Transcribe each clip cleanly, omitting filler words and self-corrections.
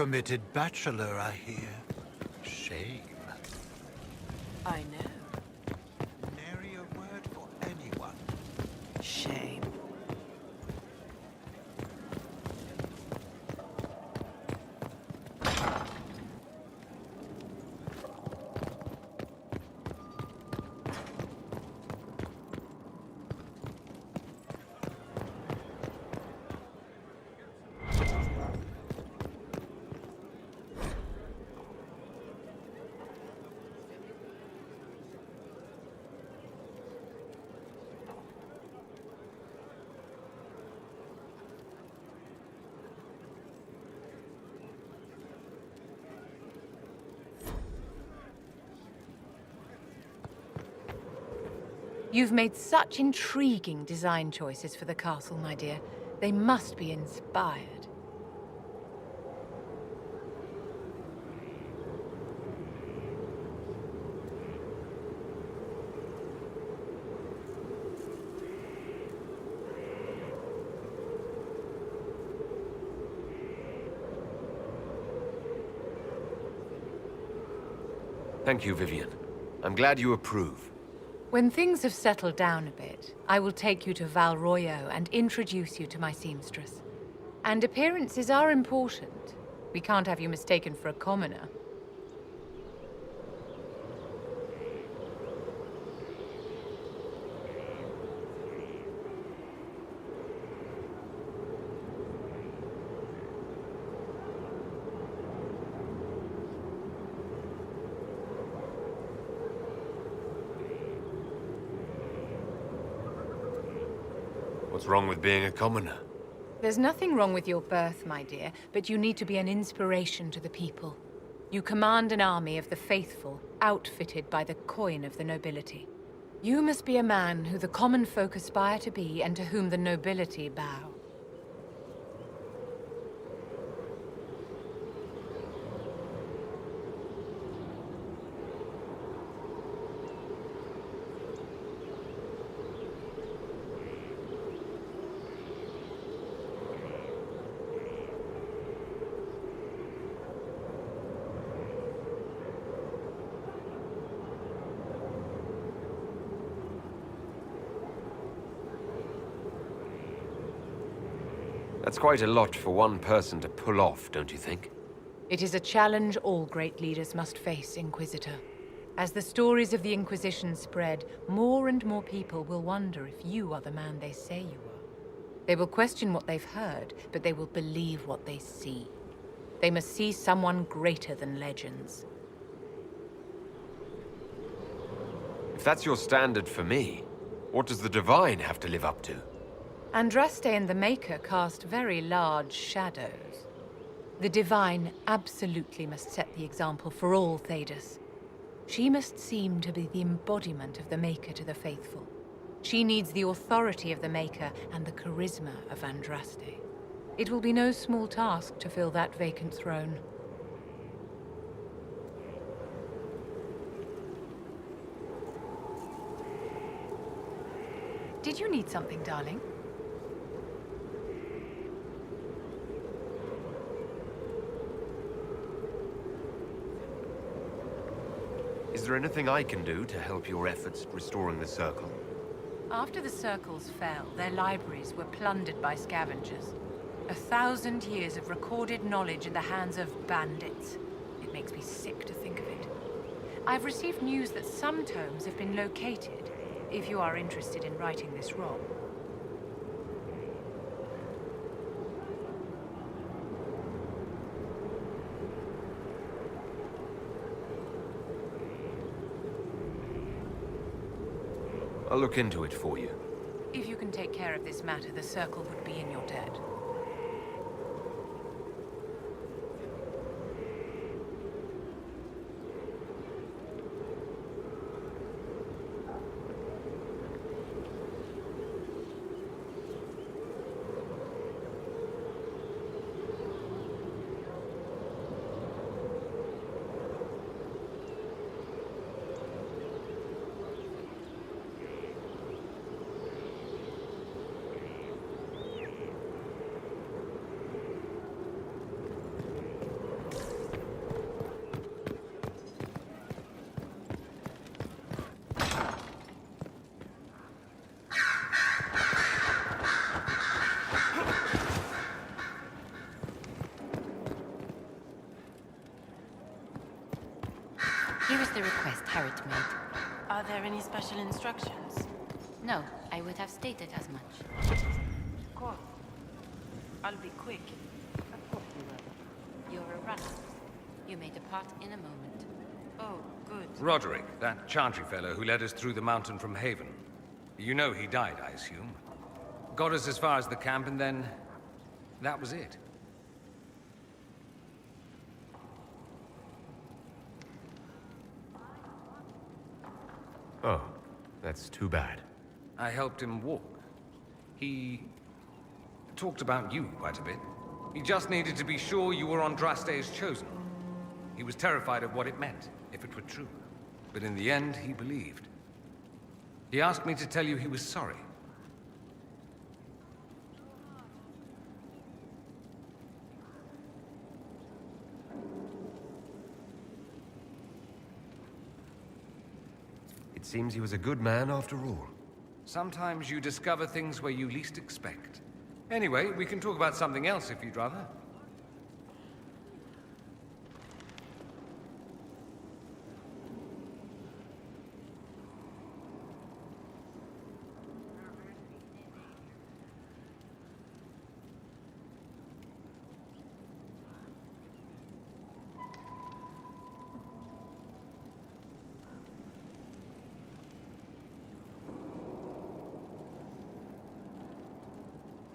committed bachelor, I hear. Shame. I know. Nary a word for anyone. Shame. You've made such intriguing design choices for the castle, my dear. They must be inspired. Thank you, Vivienne. I'm glad you approve. When things have settled down a bit, I will take you to Val Royo and introduce you to my seamstress. And appearances are important. We can't have you mistaken for a commoner. What's wrong with being a commoner? There's nothing wrong with your birth, my dear, but you need to be an inspiration to the people. You command an army of the faithful, outfitted by the coin of the nobility. You must be a man who the common folk aspire to be and to whom the nobility bow. That's quite a lot for one person to pull off, don't you think? It is a challenge all great leaders must face, Inquisitor. As the stories of the Inquisition spread, more and more people will wonder if you are the man they say you are. They will question what they've heard, but they will believe what they see. They must see someone greater than legends. If that's your standard for me, what does the Divine have to live up to? Andraste and the Maker cast very large shadows. The Divine absolutely must set the example for all Thedas. She must seem to be the embodiment of the Maker to the faithful. She needs the authority of the Maker and the charisma of Andraste. It will be no small task to fill that vacant throne. Did you need something, darling? Is there anything I can do to help your efforts at restoring the Circle? After the Circles fell, their libraries were plundered by scavengers. 1,000 years of recorded knowledge in the hands of bandits. It makes me sick to think of it. I've received news that some tomes have been located, if you are interested in righting this wrong. I'll look into it for you. If you can take care of this matter, the Circle would be in your debt. Here is the request Harriet made. Are there any special instructions? No, I would have stated as much. Of course. I'll be quick. Of course you will. You're a runner. You may depart in a moment. Oh, good. Roderick, that Chantry fellow who led us through the mountain from Haven. You know he died, I assume. Got us as far as the camp and then... that was it. Oh, that's too bad. I helped him walk. He... talked about you quite a bit. He just needed to be sure you were Andraste's chosen. He was terrified of what it meant, if it were true. But in the end, he believed. He asked me to tell you he was sorry. It seems he was a good man after all. Sometimes you discover things where you least expect. Anyway, we can talk about something else if you'd rather.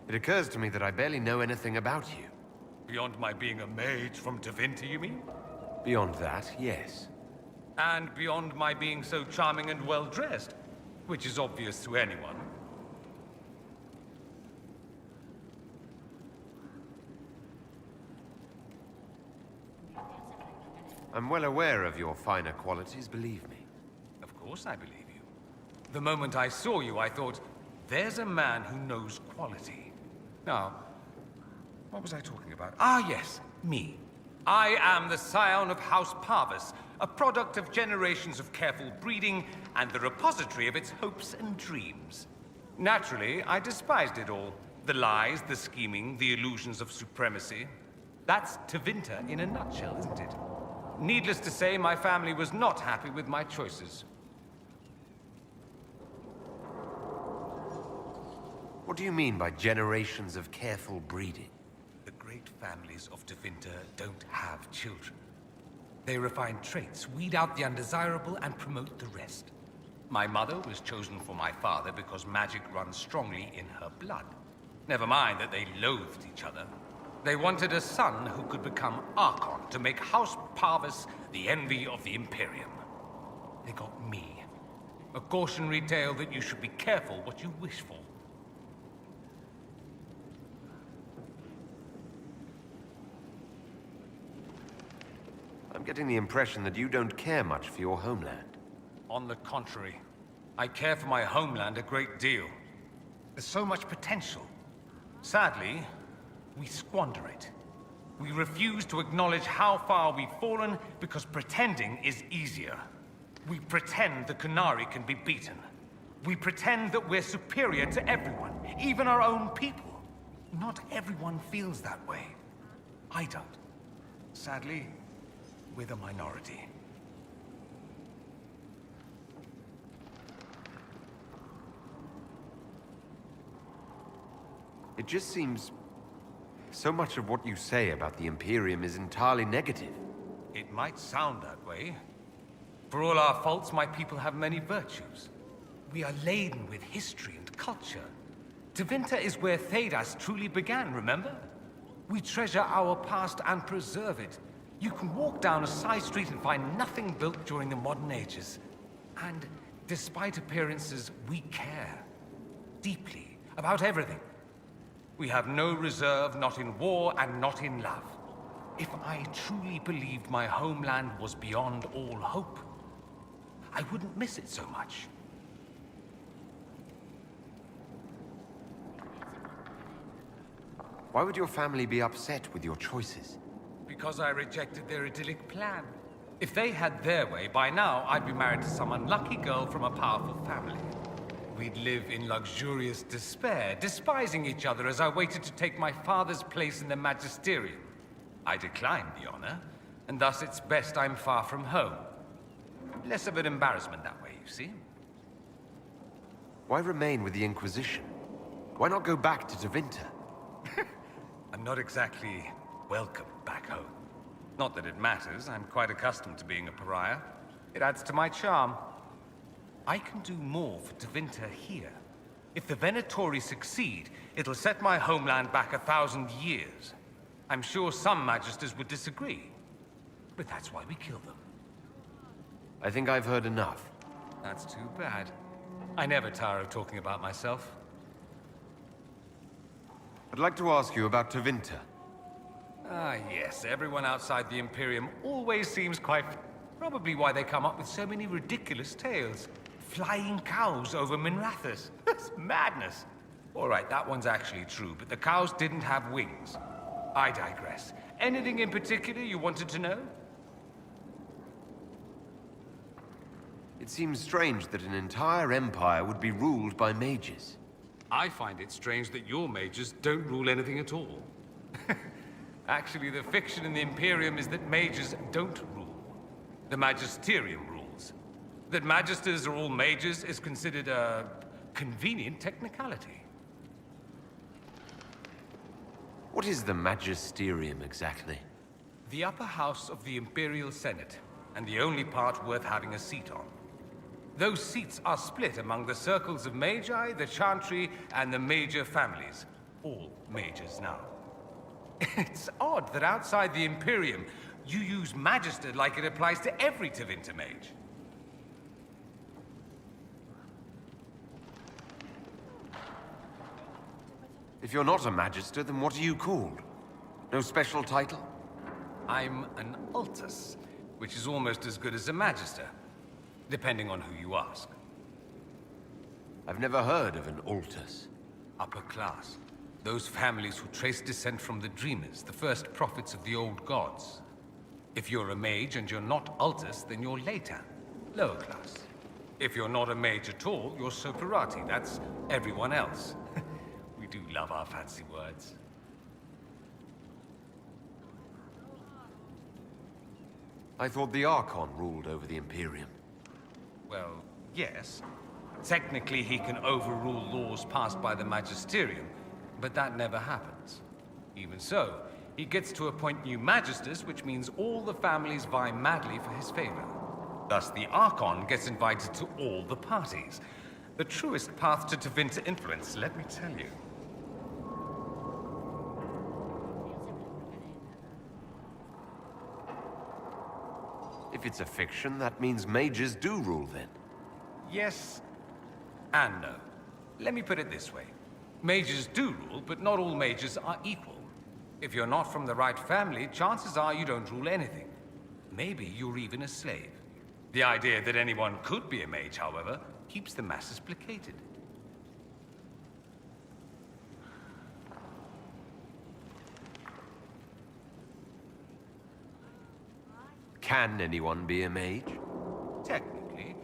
It occurs to me that I barely know anything about you. Beyond my being a mage from Tevinter, you mean? Beyond that, yes. And beyond my being so charming and well-dressed, which is obvious to anyone. I'm well aware of your finer qualities, believe me. Of course I believe you. The moment I saw you, I thought, there's a man who knows quality. Now, what was I talking about? Ah, yes, me. I am the scion of House Parvis, a product of generations of careful breeding and the repository of its hopes and dreams. Naturally, I despised it all. The lies, the scheming, the illusions of supremacy. That's Tevinter in a nutshell, isn't it? Needless to say, my family was not happy with my choices. What do you mean by generations of careful breeding? The great families of Tevinter don't have children. They refine traits, weed out the undesirable, and promote the rest. My mother was chosen for my father because magic runs strongly in her blood. Never mind that they loathed each other. They wanted a son who could become Archon to make House Parvis the envy of the Imperium. They got me. A cautionary tale that you should be careful what you wish for. I'm getting the impression that you don't care much for your homeland. On the contrary, I care for my homeland a great deal. There's so much potential. Sadly, we squander it. We refuse to acknowledge how far we've fallen because pretending is easier. We pretend the Qunari can be beaten. We pretend that we're superior to everyone, even our own people. Not everyone feels that way. I don't. Sadly, we're the minority. It just seems... so much of what you say about the Imperium is entirely negative. It might sound that way. For all our faults, my people have many virtues. We are laden with history and culture. Tevinter is where Thedas truly began, remember? We treasure our past and preserve it. You can walk down a side street and find nothing built during the modern ages. And despite appearances, we care. Deeply. About everything. We have no reserve, not in war and not in love. If I truly believed my homeland was beyond all hope, I wouldn't miss it so much. Why would your family be upset with your choices? Because I rejected their idyllic plan. If they had their way, by now I'd be married to some unlucky girl from a powerful family. We'd live in luxurious despair, despising each other as I waited to take my father's place in the magisterium. I declined the honor, and thus it's best I'm far from home. Less of an embarrassment that way, you see? Why remain with the Inquisition? Why not go back to Tevinter? I'm not exactly welcome back home. Not that it matters, I'm quite accustomed to being a pariah. It adds to my charm. I can do more for Tevinter here. If the Venatori succeed, it'll set my homeland back 1,000 years. I'm sure some Magisters would disagree, but that's why we kill them. I think I've heard enough. That's too bad. I never tire of talking about myself. I'd like to ask you about Tevinter. Ah, yes. Everyone outside the Imperium always seems quite... Probably why they come up with so many ridiculous tales. Flying cows over Minrathous. That's madness. All right, that one's actually true, but the cows didn't have wings. I digress. Anything in particular you wanted to know? It seems strange that an entire empire would be ruled by mages. I find it strange that your mages don't rule anything at all. Actually, the fiction in the Imperium is that mages don't rule. The Magisterium rules. That Magisters are all mages is considered a convenient technicality. What is the Magisterium exactly? The upper house of the Imperial Senate, and the only part worth having a seat on. Those seats are split among the circles of Magi, the Chantry, and the major families. All mages now. It's odd that outside the Imperium, you use Magister like it applies to every Tevinter mage. If you're not a Magister, then what are you called? No special title? I'm an Altus, which is almost as good as a Magister, depending on who you ask. I've never heard of an Altus. Upper class. Those families who trace descent from the Dreamers, the first prophets of the old gods. If you're a mage and you're not Altus, then you're Leitan, lower class. If you're not a mage at all, you're Soperati. That's everyone else. We do love our fancy words. I thought the Archon ruled over the Imperium. Well, yes. Technically, he can overrule laws passed by the Magisterium, but that never happens. Even so, he gets to appoint new Magisters, which means all the families vie madly for his favor. Thus, the Archon gets invited to all the parties. The truest path to Tevinter influence, let me tell you. If it's a fiction, that means mages do rule then. Yes and no. Let me put it this way. Mages do rule, but not all mages are equal. If you're not from the right family, chances are you don't rule anything. Maybe you're even a slave. The idea that anyone could be a mage, however, keeps the masses placated. Can anyone be a mage? Technically,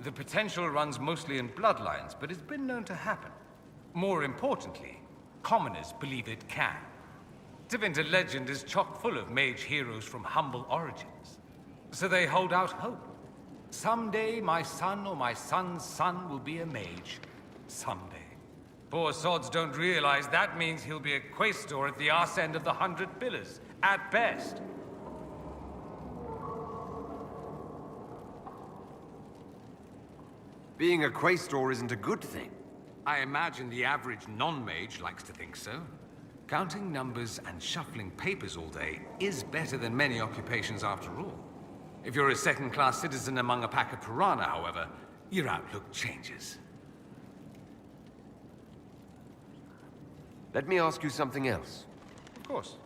the potential runs mostly in bloodlines, but it's been known to happen. More importantly, commoners believe it can. Tevinter legend is chock full of mage heroes from humble origins. So they hold out hope. Someday my son or my son's son will be a mage. Someday. Poor sods don't realize that means he'll be a quaestor at the arse end of the 100 Pillars, at best. Being a quaestor isn't a good thing. I imagine the average non-mage likes to think so. Counting numbers and shuffling papers all day is better than many occupations after all. If you're a second-class citizen among a pack of piranha, however, your outlook changes. Let me ask you something else. Of course.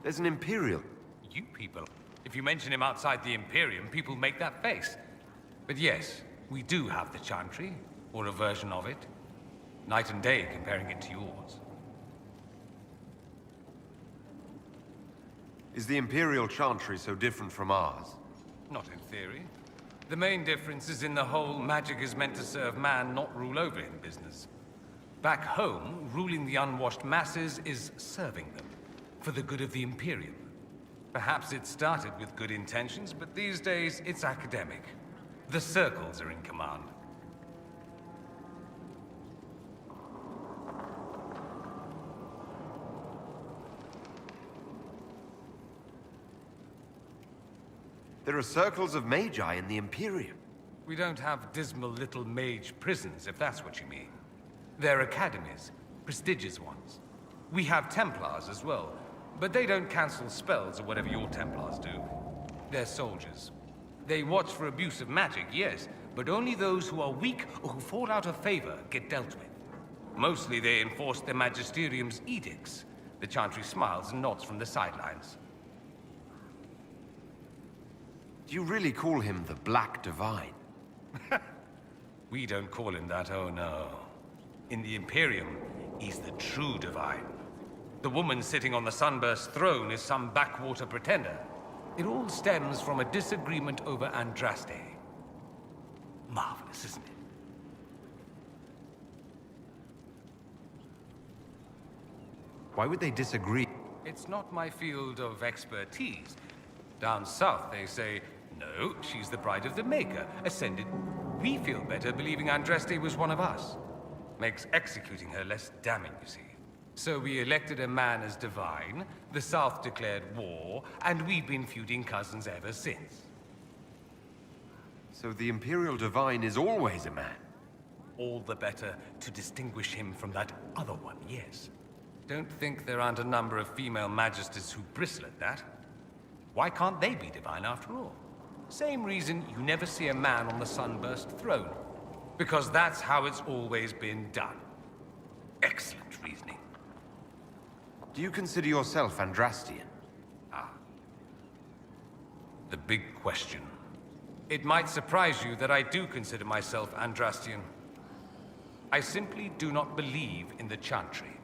There's an Imperial. You people. If you mention him outside the Imperium, people make that face. But yes, we do have the Chantry, or a version of it. Night and day comparing it to yours. Is the Imperial Chantry so different from ours? Not in theory. The main difference is in the whole magic is meant to serve man, not rule over him business. Back home, ruling the unwashed masses is serving them, for the good of the Imperium. Perhaps it started with good intentions, but these days it's academic. The circles are in command. There are circles of magi in the Imperium. We don't have dismal little mage prisons, if that's what you mean. They're academies, prestigious ones. We have Templars as well, but they don't cancel spells or whatever your Templars do. They're soldiers. They watch for abuse of magic, yes, but only those who are weak or who fall out of favor get dealt with. Mostly they enforce the Magisterium's edicts. The Chantry smiles and nods from the sidelines. Do you really call him the Black Divine? We don't call him that, oh no. In the Imperium, he's the true Divine. The woman sitting on the Sunburst throne is some backwater pretender. It all stems from a disagreement over Andraste. Marvelous, isn't it? Why would they disagree? It's not my field of expertise. Down south, they say, no, she's the bride of the Maker, ascended. We feel better believing Andraste was one of us. Makes executing her less damning, you see. So we elected a man as divine, the South declared war, and we've been feuding cousins ever since. So the Imperial Divine is always a man? All the better to distinguish him from that other one, yes. Don't think there aren't a number of female magisters who bristle at that. Why can't they be divine after all? Same reason you never see a man on the Sunburst throne. Because that's how it's always been done. Excellent reasoning. Do you consider yourself Andrastian? Ah. The big question. It might surprise you that I do consider myself Andrastian. I simply do not believe in the Chantry.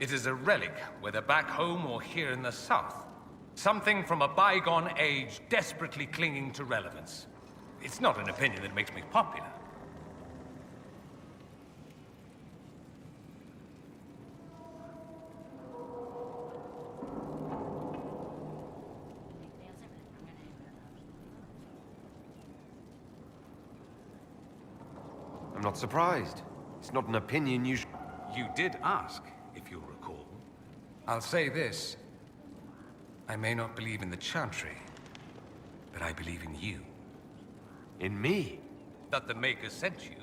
It is a relic, whether back home or here in the South. Something from a bygone age desperately clinging to relevance. It's not an opinion that makes me popular. I'm not surprised. It's not an opinion you You did ask, if you'll recall. I'll say this. I may not believe in the Chantry, but I believe in you. In me? That the Maker sent you,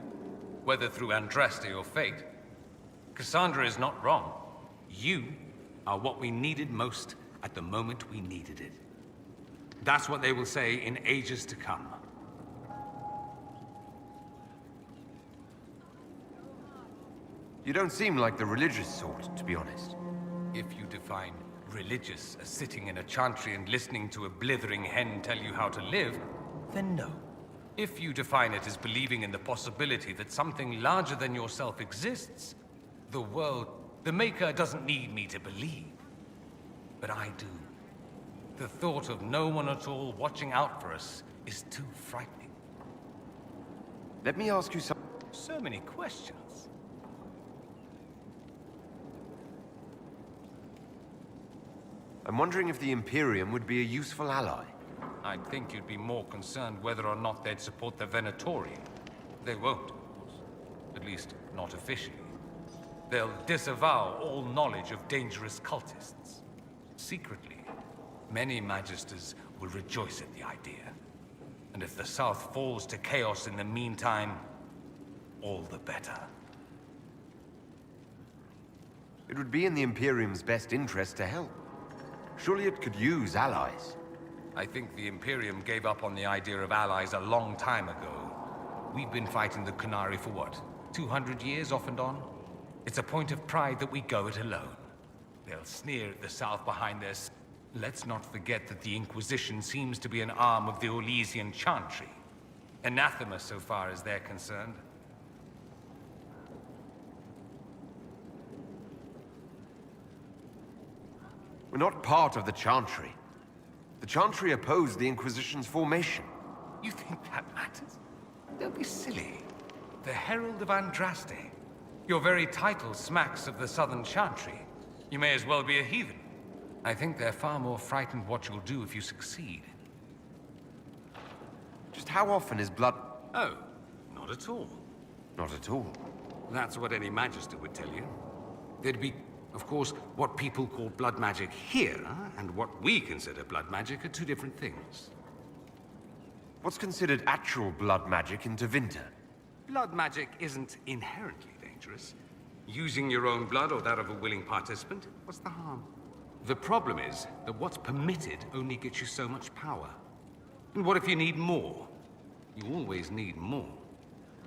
whether through Andraste or fate. Cassandra is not wrong. You are what we needed most at the moment we needed it. That's what they will say in ages to come. You don't seem like the religious sort, to be honest. If you define religious as sitting in a chantry and listening to a blithering hen tell you how to live, then no. If you define it as believing in the possibility that something larger than yourself exists, the world, the Maker doesn't need me to believe. But I do. The thought of no one at all watching out for us is too frightening. Let me ask you something. So many questions. I'm wondering if the Imperium would be a useful ally. I'd think you'd be more concerned whether or not they'd support the Venatorian. They won't, of course. At least, not officially. They'll disavow all knowledge of dangerous cultists. Secretly, many Magisters will rejoice at the idea. And if the South falls to chaos in the meantime, all the better. It would be in the Imperium's best interest to help. Surely it could use allies. I think the Imperium gave up on the idea of allies a long time ago. We've been fighting the Qunari for what? 200 years off and on? It's a point of pride that we go it alone. They'll sneer at the South behind their... Let's not forget that the Inquisition seems to be an arm of the Orlesian Chantry. Anathema so far as they're concerned. We're not part of the Chantry. The Chantry opposed the Inquisition's formation. You think that matters? Don't be silly. The Herald of Andraste. Your very title smacks of the Southern Chantry. You may as well be a heathen. I think they're far more frightened what you'll do if you succeed. Just how often is blood... Oh, not at all. Not at all. That's what any Magister would tell you. There'd be, of course, what people call blood magic here, and what we consider blood magic are two different things. What's considered actual blood magic in Tevinter? Blood magic isn't inherently dangerous. Using your own blood or that of a willing participant, what's the harm? The problem is that what's permitted only gets you so much power. And what if you need more? You always need more.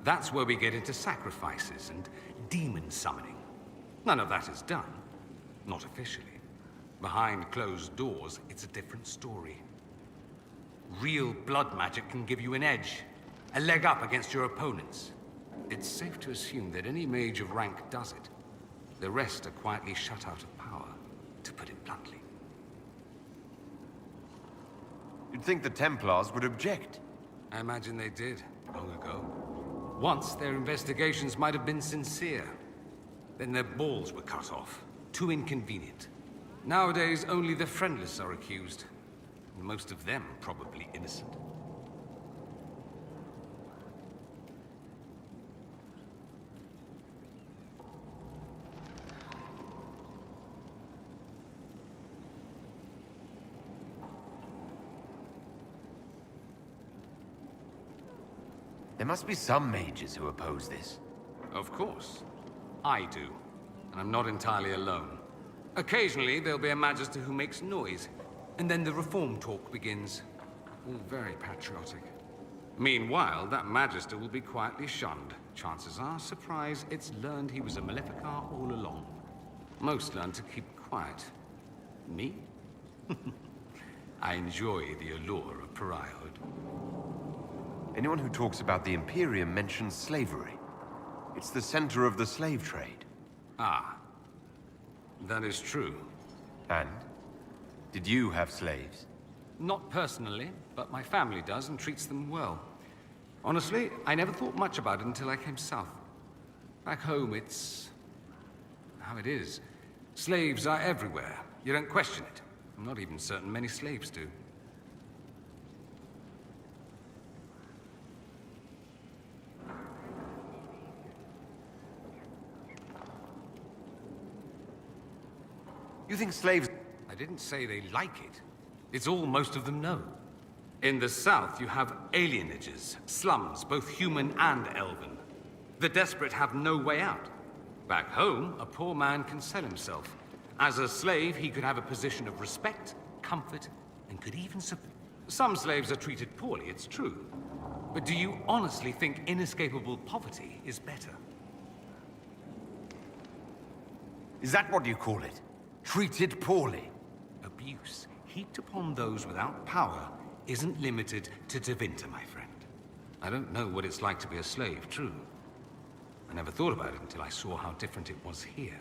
That's where we get into sacrifices and demon summoning. None of that is done. Not officially. Behind closed doors, it's a different story. Real blood magic can give you an edge, a leg up against your opponents. It's safe to assume that any mage of rank does it. The rest are quietly shut out of power, to put it bluntly. You'd think the Templars would object. I imagine they did, long ago. Once, their investigations might have been sincere. Then their balls were cut off. Too inconvenient. Nowadays, only the friendless are accused. And most of them probably innocent. There must be some mages who oppose this. Of course. I do. And I'm not entirely alone. Occasionally, there'll be a Magister who makes noise, and then the reform talk begins. All very patriotic. Meanwhile, that Magister will be quietly shunned. Chances are, surprise, it's learned he was a Maleficar all along. Most learn to keep quiet. Me? I enjoy the allure of pariahhood. Anyone who talks about the Imperium mentions slavery. It's the center of the slave trade. Ah. That is true. And? Did you have slaves? Not personally, but my family does and treats them well. Honestly, I never thought much about it until I came south. Back home, it's how it is. Slaves are everywhere. You don't question it. I'm not even certain many slaves do. You think slaves... I didn't say they like it. It's all most of them know. In the south, you have alienages, slums, both human and elven. The desperate have no way out. Back home, a poor man can sell himself. As a slave, he could have a position of respect, comfort, and could even Some slaves are treated poorly, it's true. But do you honestly think inescapable poverty is better? Is that what you call it? Treated poorly? Abuse heaped upon those without power isn't limited to Tevinter, my friend. I don't know what it's like to be a slave, true. I never thought about it until I saw how different it was here.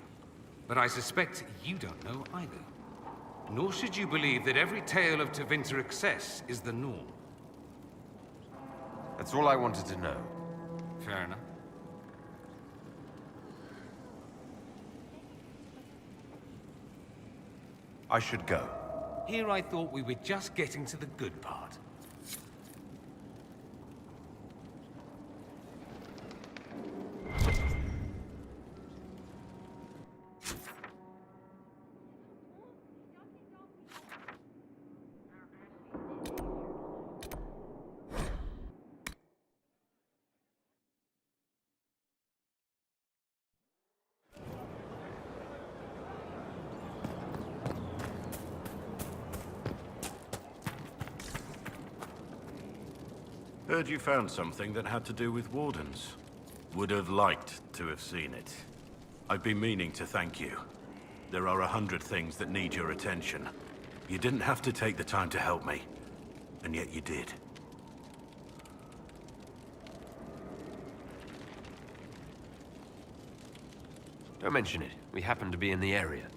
But I suspect you don't know either. Nor should you believe that every tale of Tevinter excess is the norm. That's all I wanted to know. Fair enough. I should go. Here I thought we were just getting to the good part. Heard you found something that had to do with wardens. Would have liked to have seen it. I've been meaning to thank you. There are 100 things that need your attention. You didn't have to take the time to help me, and yet you did. Don't mention it. We happen to be in the area.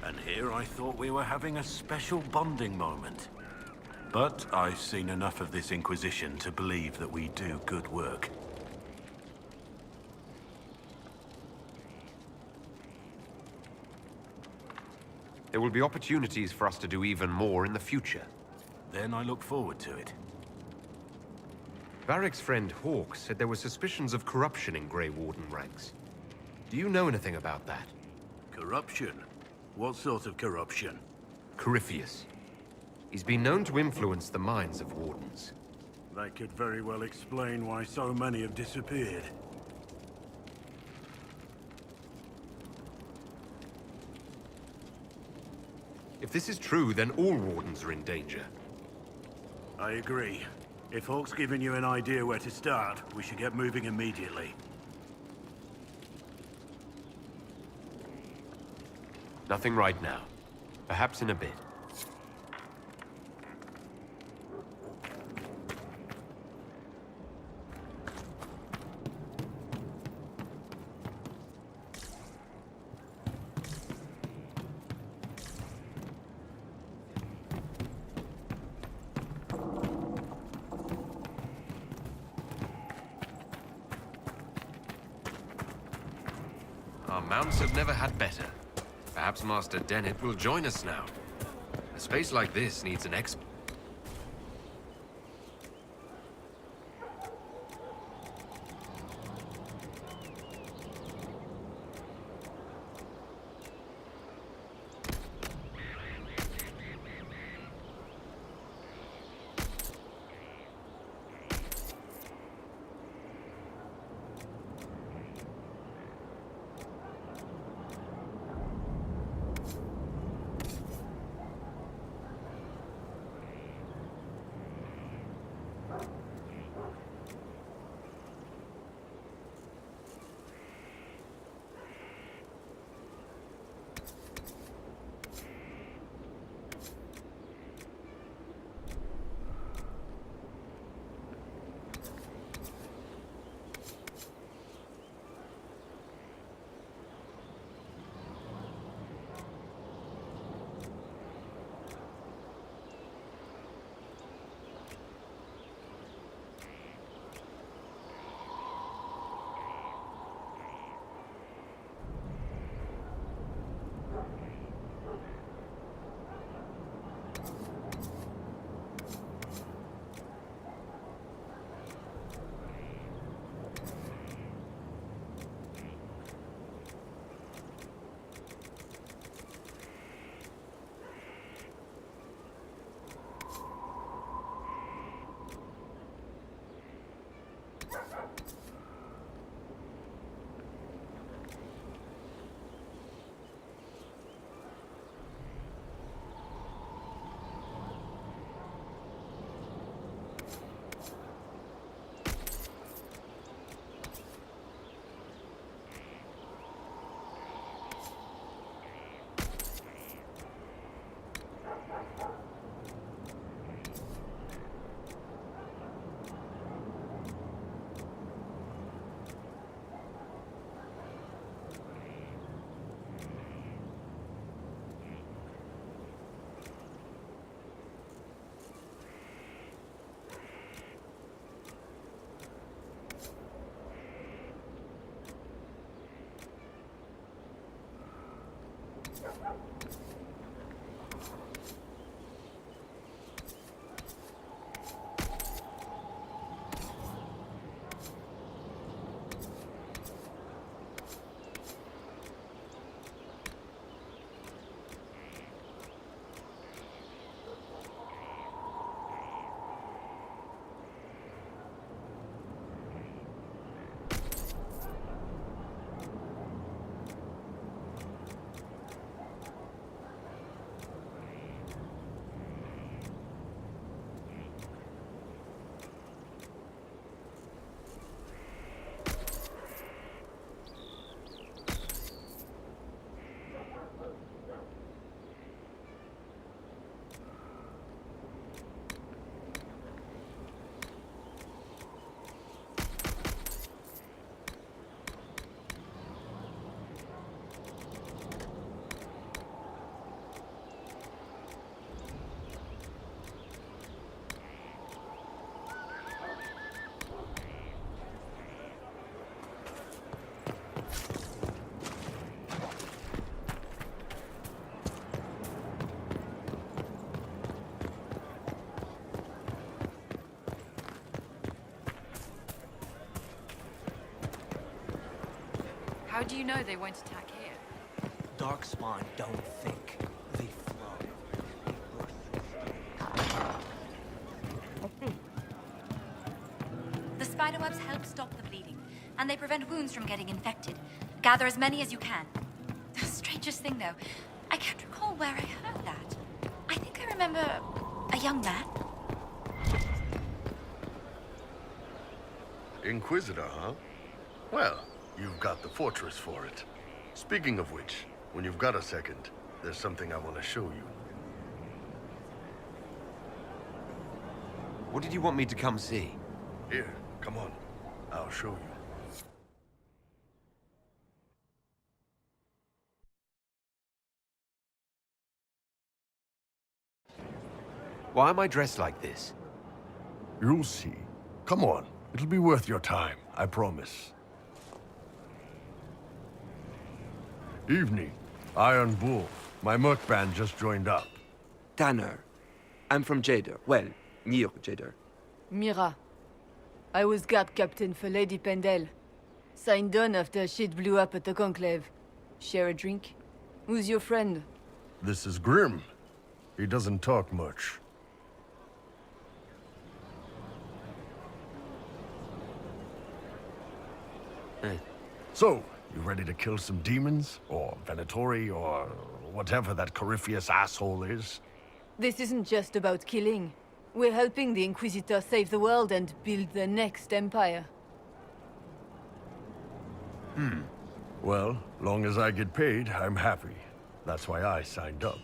And here I thought we were having a special bonding moment. But I've seen enough of this Inquisition to believe that we do good work. There will be opportunities for us to do even more in the future. Then I look forward to it. Varric's friend Hawk said there were suspicions of corruption in Grey Warden ranks. Do you know anything about that? Corruption? What sort of corruption? Corypheus. He's been known to influence the minds of Wardens. That could very well explain why so many have disappeared. If this is true, then all Wardens are in danger. I agree. If Hawk's given you an idea where to start, we should get moving immediately. Nothing right now. Perhaps in a bit. Our mounts have never had better. Perhaps Master Dennett will join us now. A space like this needs an expert. How do you know they won't attack here? Darkspawn don't think, they flow. The spiderwebs help stop the bleeding, and they prevent wounds from getting infected. Gather as many as you can. The strangest thing, though, I can't recall where I heard that. I think I remember a young man. Inquisitor, huh? Well, you've got the fortress for it. Speaking of which, when you've got a second, there's something I want to show you. What did you want me to come see? Here, come on. I'll show you. Why am I dressed like this? You'll see. Come on. It'll be worth your time, I promise. Evening. Iron Bull. My merc band just joined up. Tanner. I'm from Jader. Well, near Jader. Mira. I was guard captain for Lady Pendel. Signed on after shit blew up at the Conclave. Share a drink? Who's your friend? This is Grim. He doesn't talk much. So, you ready to kill some demons? Or Venatori, or whatever that Corypheus asshole is? This isn't just about killing. We're helping the Inquisitor save the world and build the next empire. Well, long as I get paid, I'm happy. That's why I signed up.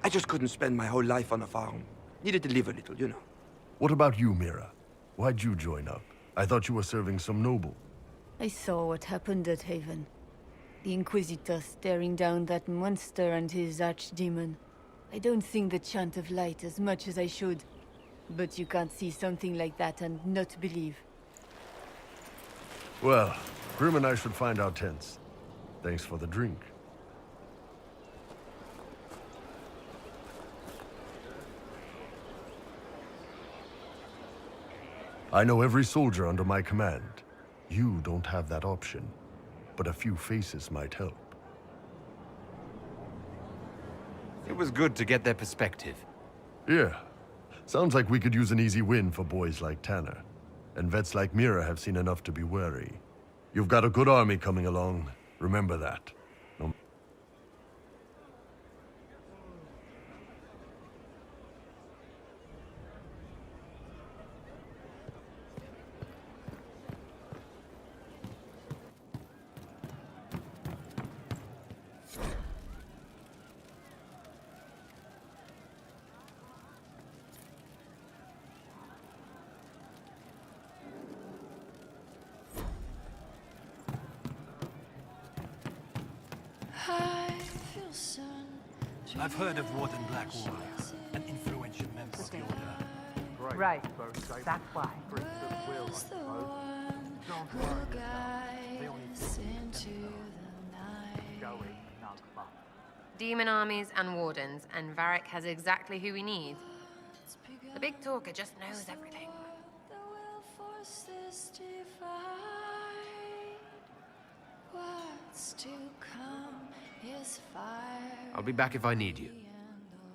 I just couldn't spend my whole life on a farm. Needed to live a little, you know. What about you, Mira? Why'd you join up? I thought you were serving some noble. I saw what happened at Haven. The Inquisitor staring down that monster and his archdemon. I don't sing the chant of light as much as I should. But you can't see something like that and not believe. Well, Grim and I should find our tents. Thanks for the drink. I know every soldier under my command. You don't have that option, but a few faces might help. It was good to get their perspective. Yeah. Sounds like we could use an easy win for boys like Tanner. And vets like Mira have seen enough to be wary. You've got a good army coming along. Remember that. No. I've heard of Warden Blackwater, an influential member of the Order. Right. That's why. Demon armies and wardens, and Varric has exactly who we need. The big talker just knows everything. I'll be back if I need you.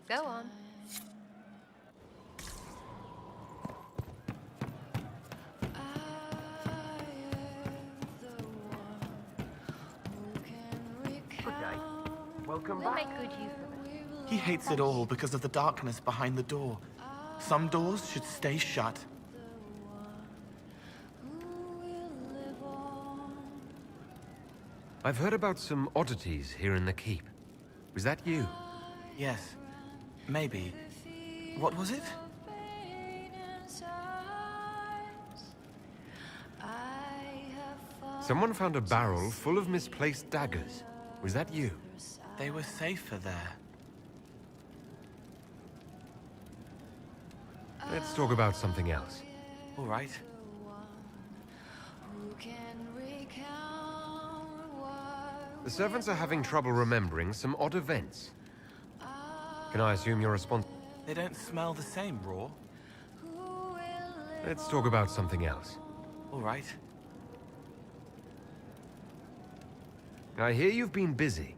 Go on. We'll make good use of it. He hates it all because of the darkness behind the door. Some doors should stay shut. I've heard about some oddities here in the keep. Was that you? Yes. Maybe. What was it? Someone found a barrel full of misplaced daggers. Was that you? They were safer there. Let's talk about something else. All right. The servants are having trouble remembering some odd events. Can I assume you're responsible? They don't smell the same, Raw. Let's talk about something else. All right. I hear you've been busy.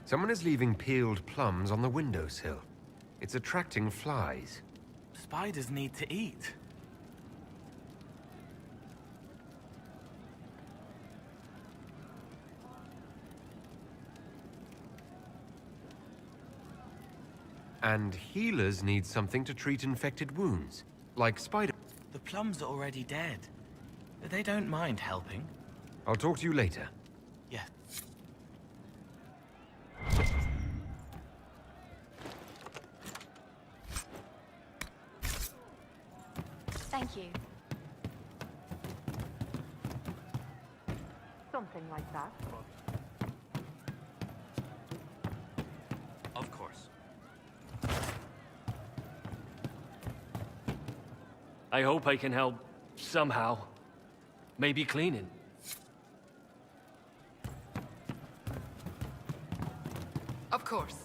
Someone is leaving peeled plums on the windowsill. It's attracting flies. Spiders need to eat. And healers need something to treat infected wounds, like spider... The plums are already dead. They don't mind helping. I'll talk to you later. Yeah. Thank you. Something like that. Of course. I hope I can help somehow. Maybe cleaning. Of course.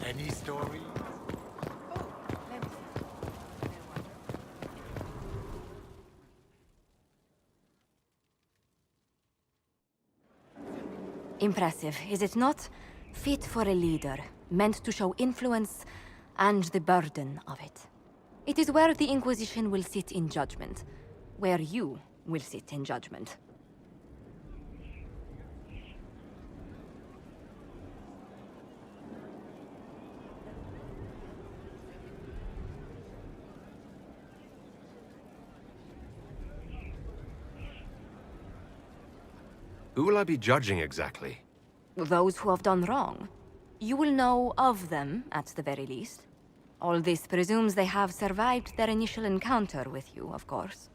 Any stories? Impressive, is it not? Fit for a leader, meant to show influence and the burden of it. It is where the Inquisition will sit in judgment, where you will sit in judgment. Who will I be judging exactly? Those who have done wrong. You will know of them, at the very least. All this presumes they have survived their initial encounter with you, of course.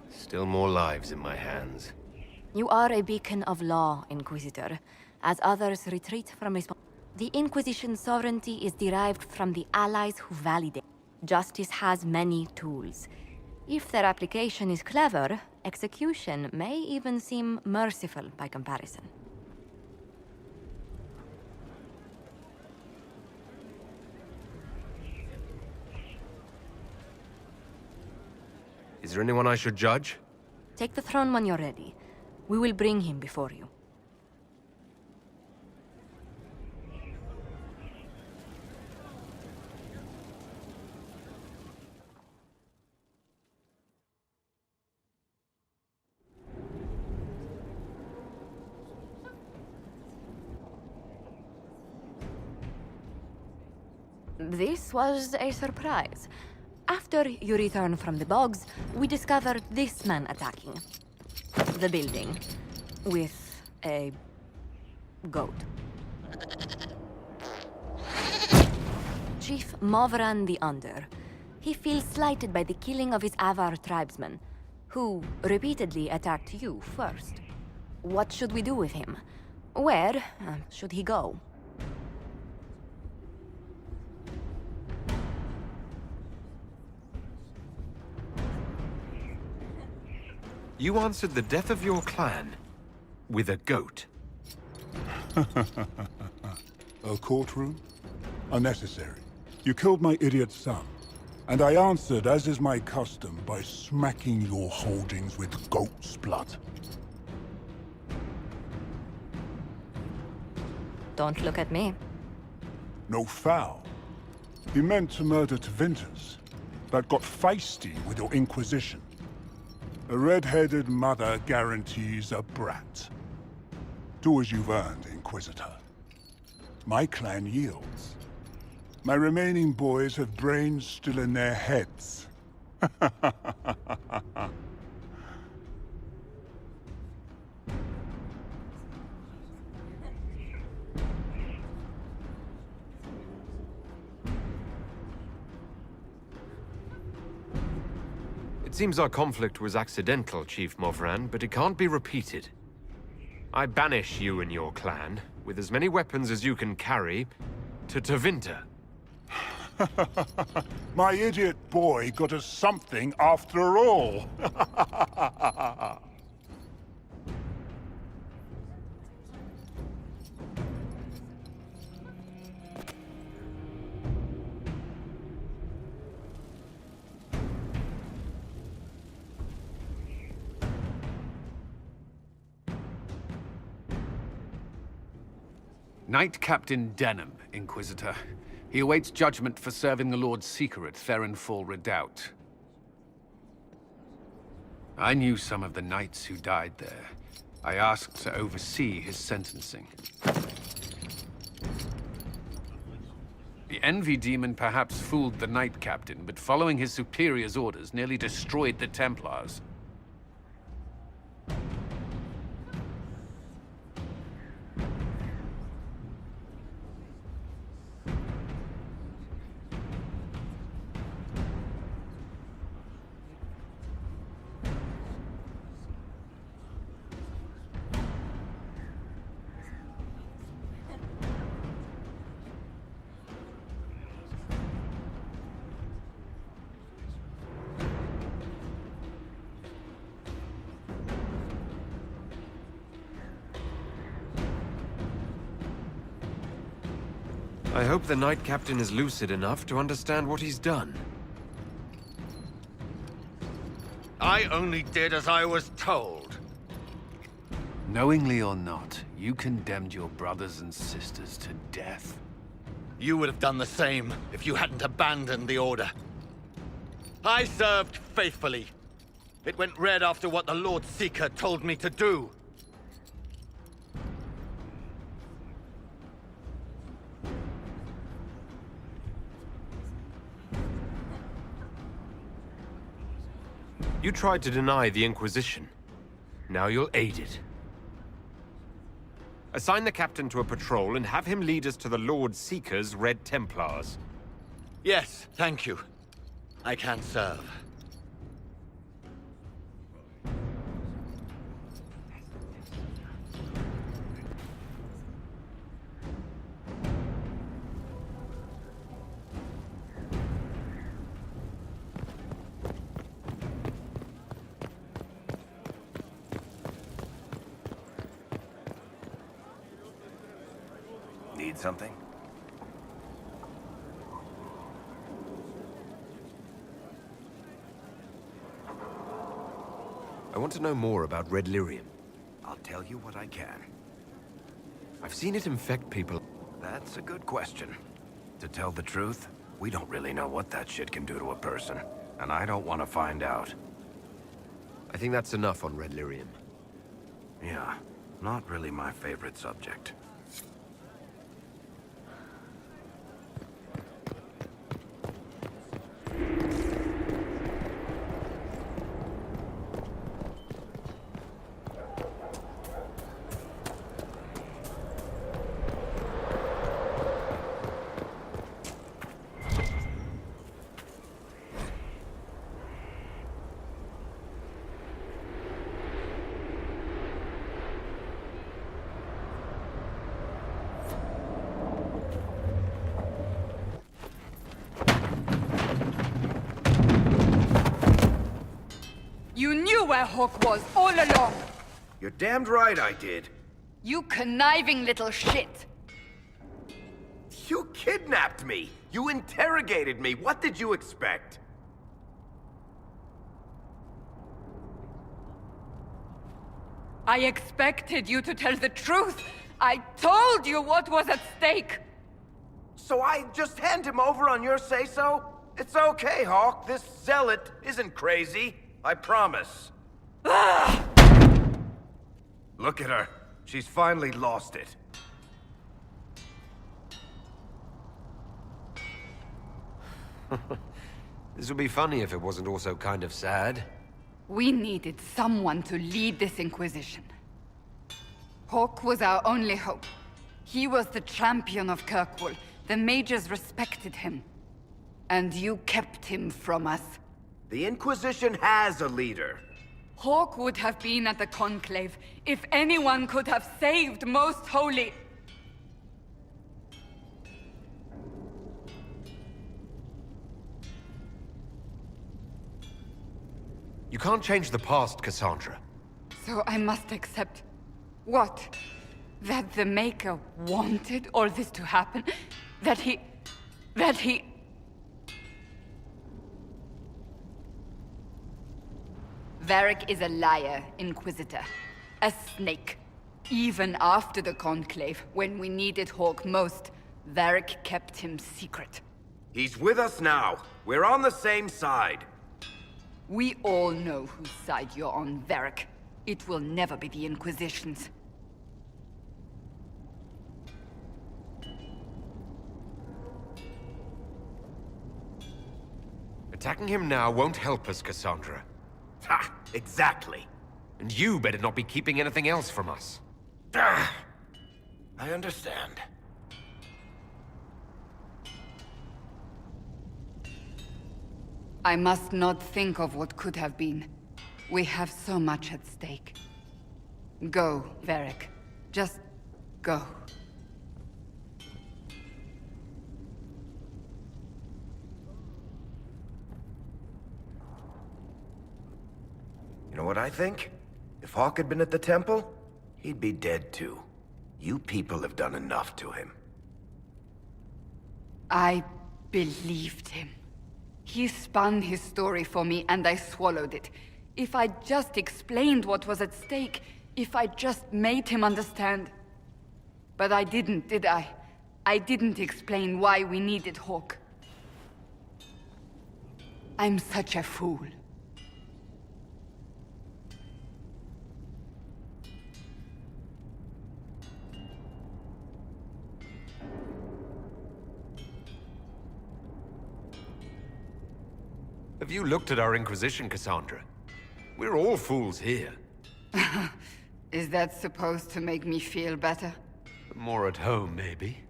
Still more lives in my hands. You are a beacon of law, Inquisitor, as others retreat from the Inquisition's sovereignty is derived from the allies who validate. Justice has many tools. If their application is clever, execution may even seem merciful by comparison. Is there anyone I should judge? Take the throne when you're ready. We will bring him before you. This was a surprise. After you return from the bogs, we discovered this man attacking the building with a goat. Chief Movran the Under. He feels slighted by the killing of his Avvar tribesmen, who repeatedly attacked you first. What should we do with him? Where should he go? You answered the death of your clan with a goat. A courtroom? Unnecessary. You killed my idiot son, and I answered, as is my custom, by smacking your holdings with goat's blood. Don't look at me. No foul. He meant to murder Tevinters, but got feisty with your Inquisition. A red-headed mother guarantees a brat. Do as you've earned, Inquisitor. My clan yields. My remaining boys have brains still in their heads. seems our conflict was accidental, Chief Movran, but it can't be repeated. I banish you and your clan, with as many weapons as you can carry, to Tevinter. My idiot boy got us something after all. Knight Captain Denham, Inquisitor. He awaits judgment for serving the Lord Seeker at Therenfall Redoubt. I knew some of the knights who died there. I asked to oversee his sentencing. The Envy Demon perhaps fooled the Knight Captain, but following his superior's orders nearly destroyed the Templars. I hope the Knight Captain is lucid enough to understand what he's done. I only did as I was told. Knowingly or not, you condemned your brothers and sisters to death. You would have done the same if you hadn't abandoned the Order. I served faithfully. It went red after what the Lord Seeker told me to do. You tried to deny the Inquisition. Now you'll aid it. Assign the Captain to a patrol and have him lead us to the Lord Seeker's Red Templars. Yes, thank you. I can serve. Need something? I want to know more about Red Lyrium. I'll tell you what I can. I've seen it infect people. That's a good question. To tell the truth, we don't really know what that shit can do to a person. And I don't want to find out. I think that's enough on Red Lyrium. Yeah, not really my favorite subject. You knew where Hawk was all along! You're damned right I did. You conniving little shit! You kidnapped me! You interrogated me! What did you expect? I expected you to tell the truth! I told you what was at stake! So I just hand him over on your say-so? It's okay, Hawk. This zealot isn't crazy. I promise. Look at her. She's finally lost it. This would be funny if it wasn't also kind of sad. We needed someone to lead this Inquisition. Hawk was our only hope. He was the champion of Kirkwall. The mages respected him. And you kept him from us. The Inquisition has a leader. Hawk would have been at the Conclave if anyone could have saved Most Holy. You can't change the past, Cassandra. So I must accept... what? That the Maker wanted all this to happen? That he... Varric is a liar, Inquisitor. A snake. Even after the Conclave, when we needed Hawk most, Varric kept him secret. He's with us now. We're on the same side. We all know whose side you're on, Varric. It will never be the Inquisition's. Attacking him now won't help us, Cassandra. Ha! Exactly. And you better not be keeping anything else from us. I understand. I must not think of what could have been. We have so much at stake. Go, Varric. Just go. You know what I think? If Hawk had been at the temple, he'd be dead too. You people have done enough to him. I believed him. He spun his story for me, and I swallowed it. If I just explained what was at stake, if I just made him understand... But I didn't, did I? I didn't explain why we needed Hawk. I'm such a fool. Have you looked at our Inquisition, Cassandra? We're all fools here. Is that supposed to make me feel better? More at home, maybe.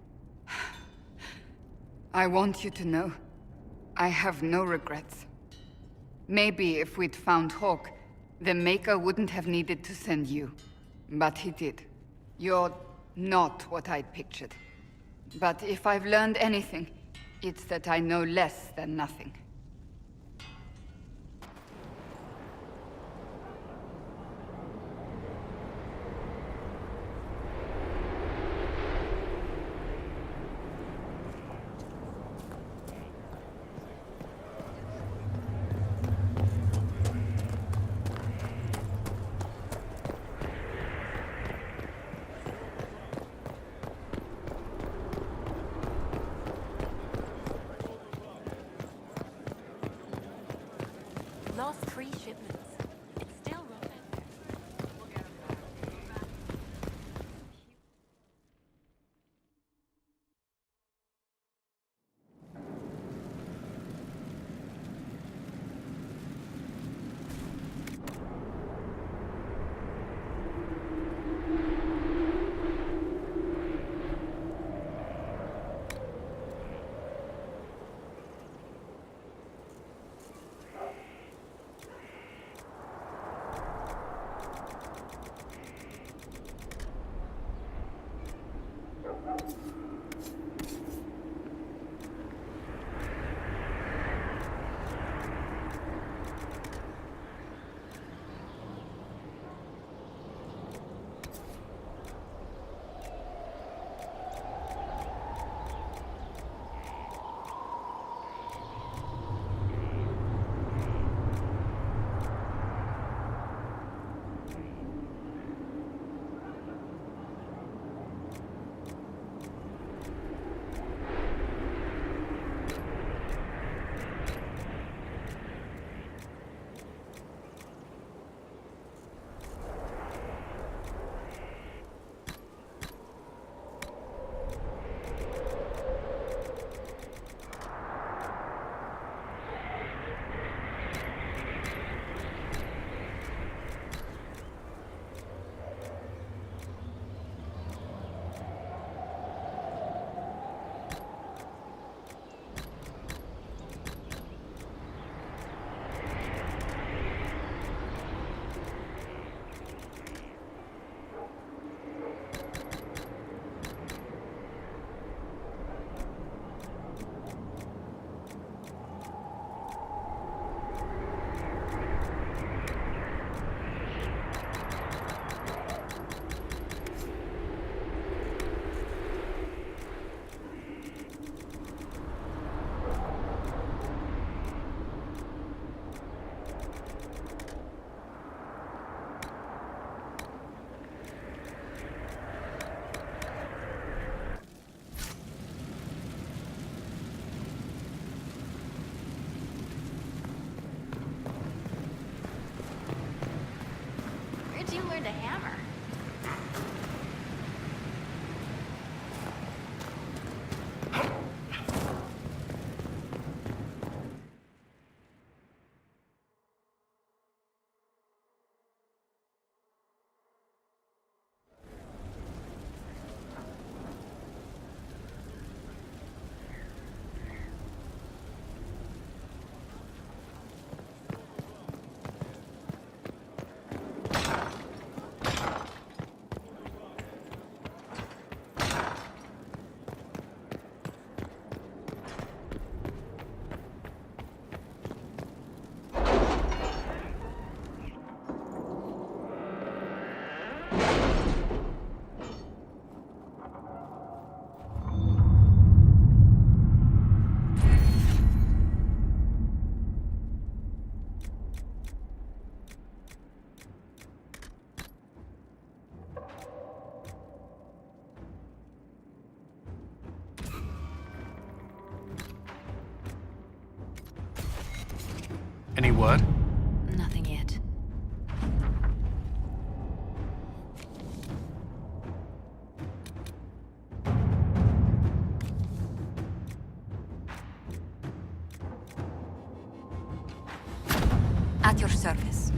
I want you to know, I have no regrets. Maybe if we'd found Hawk, the Maker wouldn't have needed to send you. But he did. You're not what I'd pictured. But if I've learned anything, it's that I know less than nothing. Lost 3 shipments. It's still rolling. Any word? Nothing yet. At your service.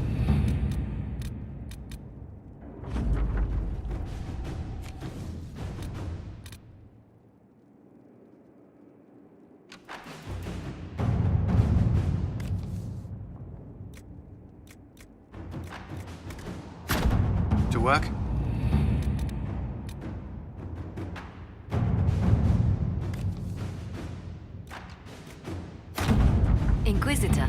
To work? Inquisitor.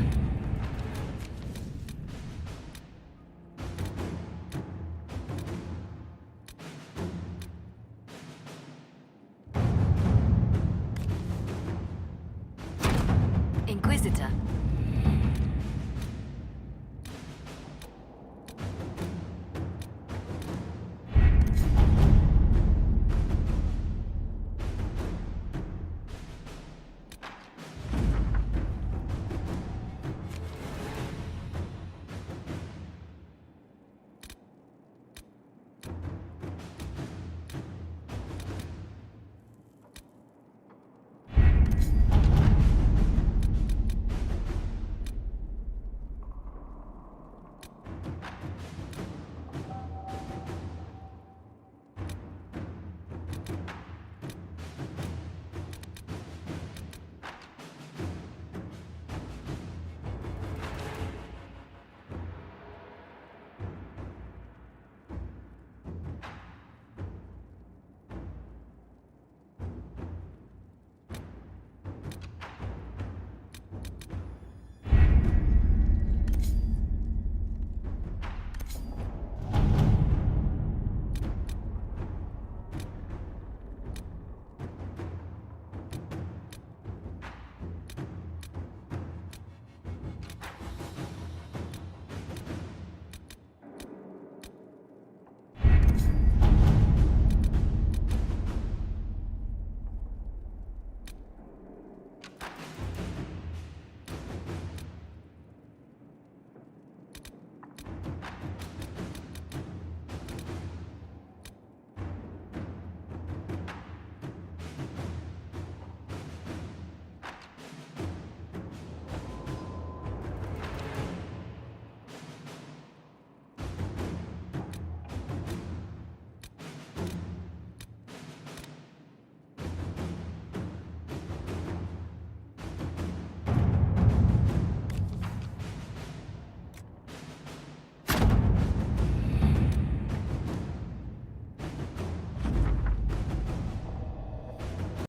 Inquisitor.